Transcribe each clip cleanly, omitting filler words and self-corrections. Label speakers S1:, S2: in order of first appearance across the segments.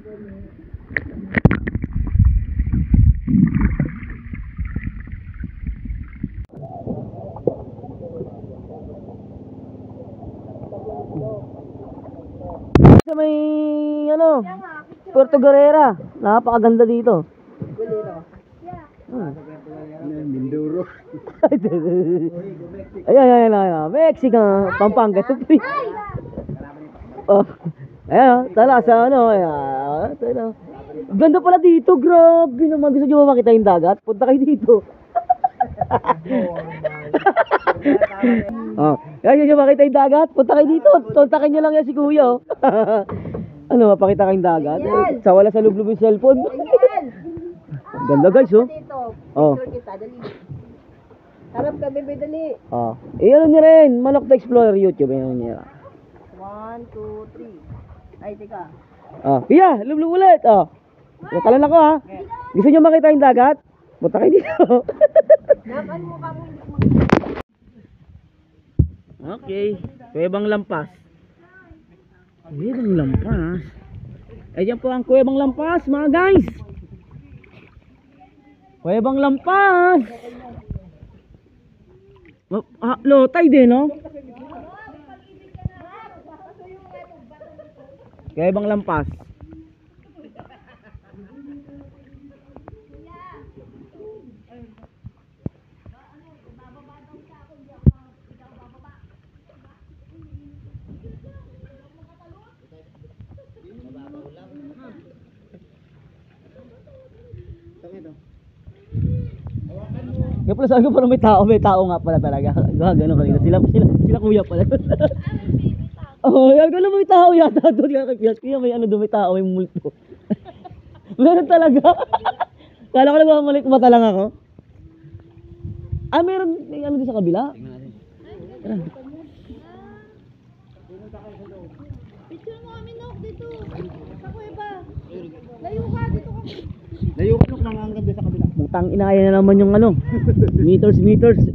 S1: Sa may ano, Puerto Guerrera. Napakaganda dito.
S2: Mindoro.
S1: Ayan. Mexico, Pampanga. Oh. Ayan, tala sa ano, ayan. Tala. Ganda pala dito, grabe naman. Gusto nyo ba makita yung dagat? Punta kayo dito. Oh, guys, gusto nyo makita yung dagat? Punta kayo dito. Kontakin nyo lang yan si Kuya. Oh. Ano, mapakita kayong dagat? Sa wala sa lublob yung cellphone. Ganda guys, oh. Oh.
S3: Harap ka, bebe, dali.
S1: Oh. Ano nyo rin, Manok the Explorer YouTube. Ano nyo.
S3: 1, 2, 3. Ay, teka.
S1: Oh, Pia, lublob ulit. Oh. Natalan ako ha. Gusto nyo makita yung dagat? Punta kayo dito.
S3: Nakan mo ka mo.
S1: Okay, Kuwebang Lampas. Kuwebang Lampas. Ayan po ang Kuwebang Lampas, mga guys. Kuwebang Lampas. Low tide din, no? Kuwebang Lampas. Kaya pala sabi ko parang may tao nga pala talaga. Gano'n kanina. Sila kuya pala. Oh, gano'n may tao yata doon. Kaya may ano doon, may tao, may multo. Meron talaga. Kala ko nagmamalik mata lang ako. Ah, meron, may ano doon sa kabila? Tara.
S3: Picture mo kami, Nok, dito. Sa kuweba. Layo ka, dito ka.
S2: Layo ka nung nanganggap doon sa kabila.
S1: Butang inaya na naman yung ano. Meters,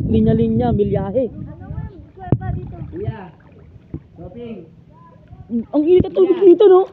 S1: linya-linya, milyahe.
S3: Ano nga, kuweba dito.
S2: Kuya, shopping.
S1: Ang init at tubig dito, no?